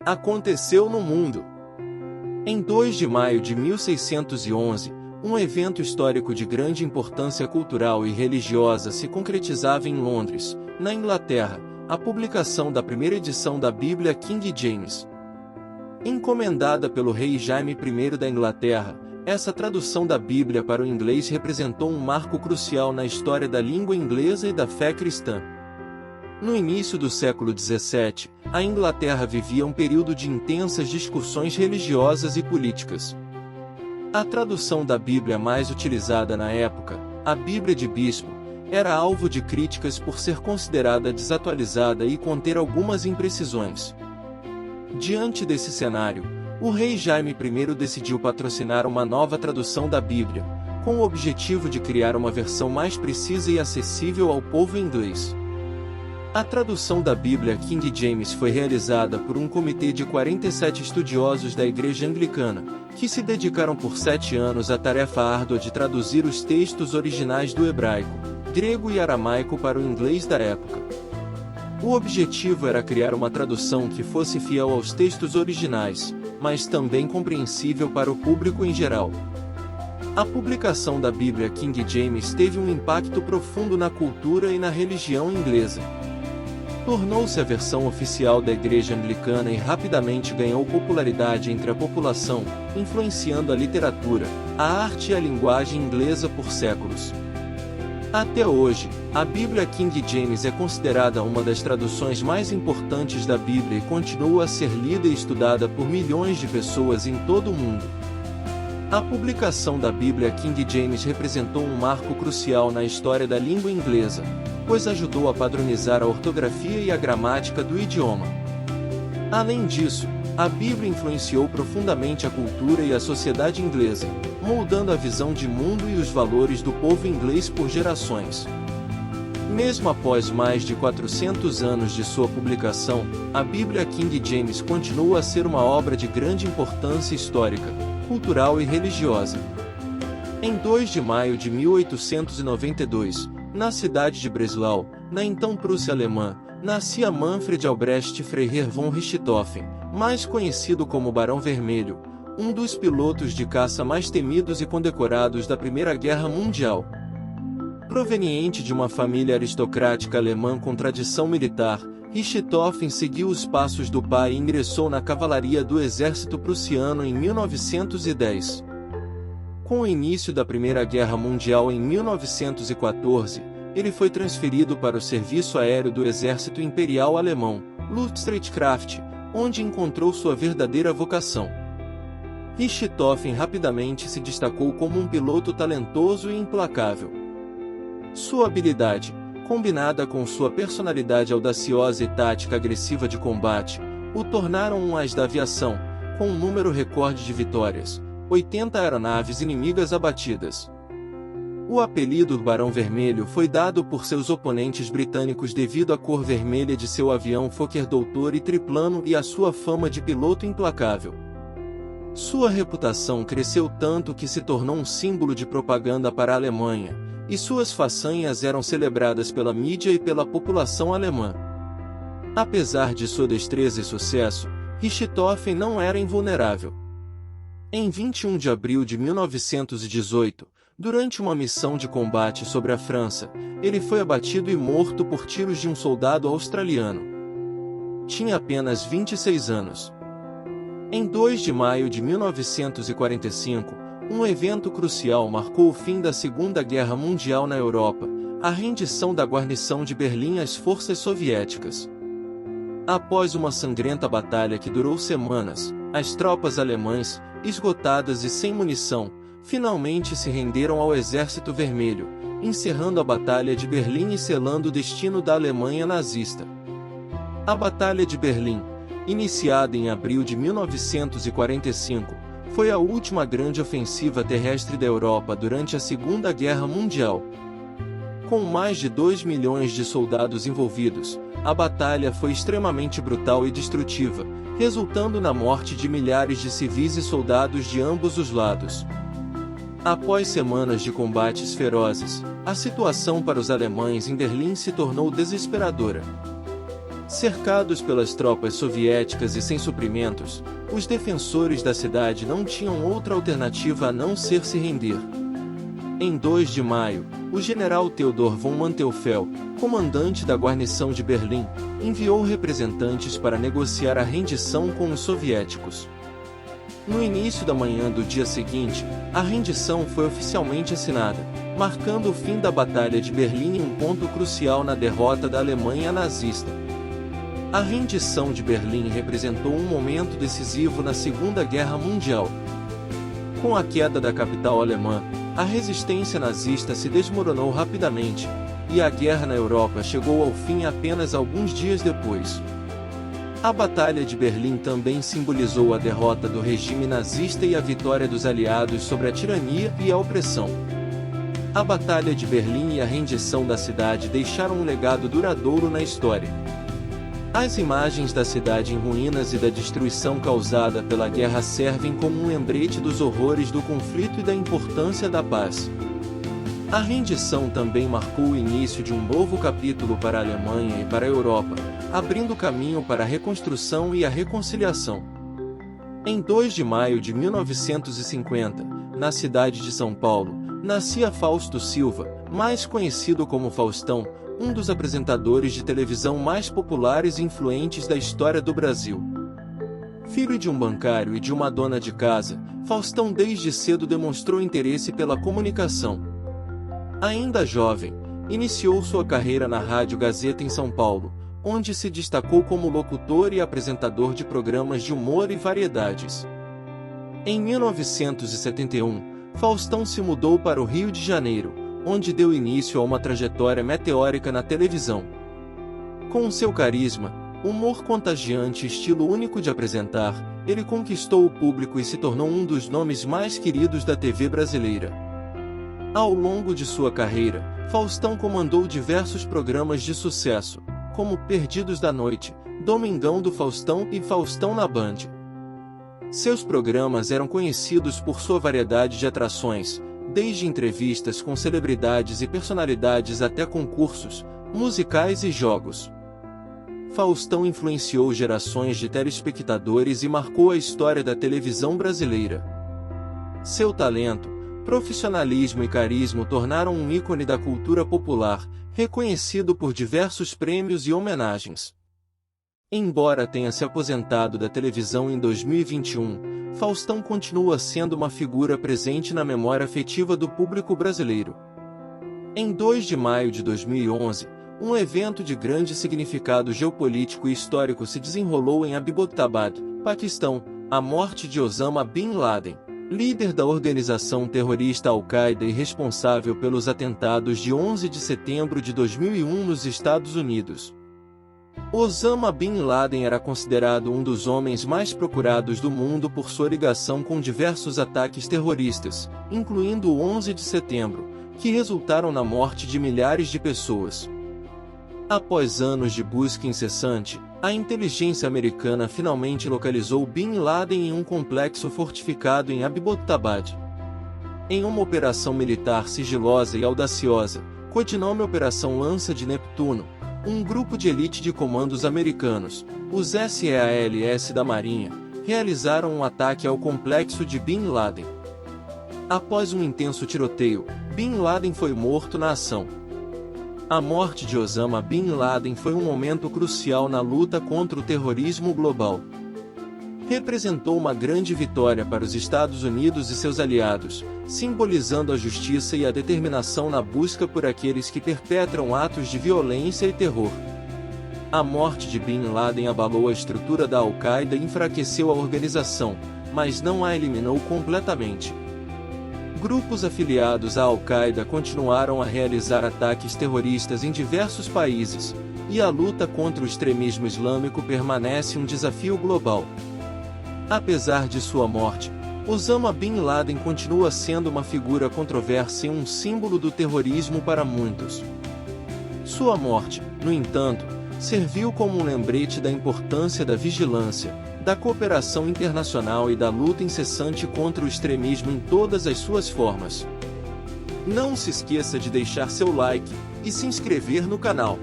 Aconteceu no mundo. Em 2 de maio de 1611, um evento histórico de grande importância cultural e religiosa se concretizava em Londres, na Inglaterra, a publicação da primeira edição da Bíblia King James. Encomendada pelo rei Jaime I da Inglaterra, essa tradução da Bíblia para o inglês representou um marco crucial na história da língua inglesa e da fé cristã. No início do século XVII, a Inglaterra vivia um período de intensas discussões religiosas e políticas. A tradução da Bíblia mais utilizada na época, a Bíblia de Bispo, era alvo de críticas por ser considerada desatualizada e conter algumas imprecisões. Diante desse cenário, o rei Jaime I decidiu patrocinar uma nova tradução da Bíblia, com o objetivo de criar uma versão mais precisa e acessível ao povo inglês. A tradução da Bíblia King James foi realizada por um comitê de 47 estudiosos da Igreja Anglicana, que se dedicaram por 7 anos à tarefa árdua de traduzir os textos originais do hebraico, grego e aramaico para o inglês da época. O objetivo era criar uma tradução que fosse fiel aos textos originais, mas também compreensível para o público em geral. A publicação da Bíblia King James teve um impacto profundo na cultura e na religião inglesa. Tornou-se a versão oficial da Igreja Anglicana e rapidamente ganhou popularidade entre a população, influenciando a literatura, a arte e a linguagem inglesa por séculos. Até hoje, a Bíblia King James é considerada uma das traduções mais importantes da Bíblia e continua a ser lida e estudada por milhões de pessoas em todo o mundo. A publicação da Bíblia King James representou um marco crucial na história da língua inglesa, pois ajudou a padronizar a ortografia e a gramática do idioma. Além disso, a Bíblia influenciou profundamente a cultura e a sociedade inglesa, moldando a visão de mundo e os valores do povo inglês por gerações. Mesmo após mais de 400 anos de sua publicação, a Bíblia King James continua a ser uma obra de grande importância histórica, cultural e religiosa. Em 2 de maio de 1892, na cidade de Breslau, na então Prússia alemã, nascia Manfred Albrecht Freiherr von Richthofen, mais conhecido como Barão Vermelho, um dos pilotos de caça mais temidos e condecorados da Primeira Guerra Mundial. Proveniente de uma família aristocrática alemã com tradição militar, Richthofen seguiu os passos do pai e ingressou na cavalaria do exército prussiano em 1910. Com o início da Primeira Guerra Mundial em 1914, ele foi transferido para o serviço aéreo do Exército Imperial Alemão, Luftstreitkräfte, onde encontrou sua verdadeira vocação. Richthofen rapidamente se destacou como um piloto talentoso e implacável. Sua habilidade, combinada com sua personalidade audaciosa e tática agressiva de combate, o tornaram um as da aviação, com um número recorde de vitórias, 80 aeronaves inimigas abatidas. O apelido Barão Vermelho foi dado por seus oponentes britânicos devido à cor vermelha de seu avião Fokker Doutor e triplano e à sua fama de piloto implacável. Sua reputação cresceu tanto que se tornou um símbolo de propaganda para a Alemanha, e suas façanhas eram celebradas pela mídia e pela população alemã. Apesar de sua destreza e sucesso, Richthofen não era invulnerável. Em 21 de abril de 1918, durante uma missão de combate sobre a França, ele foi abatido e morto por tiros de um soldado australiano. Tinha apenas 26 anos. Em 2 de maio de 1945, um evento crucial marcou o fim da Segunda Guerra Mundial na Europa, a rendição da guarnição de Berlim às forças soviéticas. Após uma sangrenta batalha que durou semanas, as tropas alemãs, esgotadas e sem munição, finalmente se renderam ao Exército Vermelho, encerrando a Batalha de Berlim e selando o destino da Alemanha nazista. A Batalha de Berlim, iniciada em abril de 1945, foi a última grande ofensiva terrestre da Europa durante a Segunda Guerra Mundial. Com mais de 2 milhões de soldados envolvidos, a batalha foi extremamente brutal e destrutiva, resultando na morte de milhares de civis e soldados de ambos os lados. Após semanas de combates ferozes, a situação para os alemães em Berlim se tornou desesperadora. Cercados pelas tropas soviéticas e sem suprimentos, os defensores da cidade não tinham outra alternativa a não ser se render. Em 2 de maio, o general Theodor von Mantelfeld, comandante da guarnição de Berlim, enviou representantes para negociar a rendição com os soviéticos. No início da manhã do dia seguinte, a rendição foi oficialmente assinada, marcando o fim da Batalha de Berlim e um ponto crucial na derrota da Alemanha nazista. A rendição de Berlim representou um momento decisivo na Segunda Guerra Mundial. Com a queda da capital alemã, a resistência nazista se desmoronou rapidamente, e a guerra na Europa chegou ao fim apenas alguns dias depois. A Batalha de Berlim também simbolizou a derrota do regime nazista e a vitória dos aliados sobre a tirania e a opressão. A Batalha de Berlim e a rendição da cidade deixaram um legado duradouro na história. As imagens da cidade em ruínas e da destruição causada pela guerra servem como um lembrete dos horrores do conflito e da importância da paz. A rendição também marcou o início de um novo capítulo para a Alemanha e para a Europa, abrindo caminho para a reconstrução e a reconciliação. Em 2 de maio de 1950, na cidade de São Paulo, nascia Fausto Silva, mais conhecido como Faustão, um dos apresentadores de televisão mais populares e influentes da história do Brasil. Filho de um bancário e de uma dona de casa, Faustão desde cedo demonstrou interesse pela comunicação. Ainda jovem, iniciou sua carreira na Rádio Gazeta em São Paulo, onde se destacou como locutor e apresentador de programas de humor e variedades. Em 1971, Faustão se mudou para o Rio de Janeiro, onde deu início a uma trajetória meteórica na televisão. Com seu carisma, humor contagiante e estilo único de apresentar, ele conquistou o público e se tornou um dos nomes mais queridos da TV brasileira. Ao longo de sua carreira, Faustão comandou diversos programas de sucesso, como Perdidos da Noite, Domingão do Faustão e Faustão na Band. Seus programas eram conhecidos por sua variedade de atrações, desde entrevistas com celebridades e personalidades até concursos, musicais e jogos. Faustão influenciou gerações de telespectadores e marcou a história da televisão brasileira. Seu talento, profissionalismo e carisma o tornaram um ícone da cultura popular, reconhecido por diversos prêmios e homenagens. Embora tenha se aposentado da televisão em 2021, Faustão continua sendo uma figura presente na memória afetiva do público brasileiro. Em 2 de maio de 2011, um evento de grande significado geopolítico e histórico se desenrolou em Abbottabad, Paquistão, a morte de Osama Bin Laden, líder da organização terrorista Al-Qaeda e responsável pelos atentados de 11 de setembro de 2001 nos Estados Unidos. Osama Bin Laden era considerado um dos homens mais procurados do mundo por sua ligação com diversos ataques terroristas, incluindo o 11 de setembro, que resultaram na morte de milhares de pessoas. Após anos de busca incessante, a inteligência americana finalmente localizou Bin Laden em um complexo fortificado em Abbottabad. Em uma operação militar sigilosa e audaciosa, codinome Operação Lança de Neptuno, um grupo de elite de comandos americanos, os SEALs da Marinha, realizaram um ataque ao complexo de Bin Laden. Após um intenso tiroteio, Bin Laden foi morto na ação. A morte de Osama Bin Laden foi um momento crucial na luta contra o terrorismo global. Representou uma grande vitória para os Estados Unidos e seus aliados, simbolizando a justiça e a determinação na busca por aqueles que perpetram atos de violência e terror. A morte de Bin Laden abalou a estrutura da Al-Qaeda e enfraqueceu a organização, mas não a eliminou completamente. Grupos afiliados à Al-Qaeda continuaram a realizar ataques terroristas em diversos países, e a luta contra o extremismo islâmico permanece um desafio global. Apesar de sua morte, Osama Bin Laden continua sendo uma figura controversa e um símbolo do terrorismo para muitos. Sua morte, no entanto, serviu como um lembrete da importância da vigilância, da cooperação internacional e da luta incessante contra o extremismo em todas as suas formas. Não se esqueça de deixar seu like e se inscrever no canal.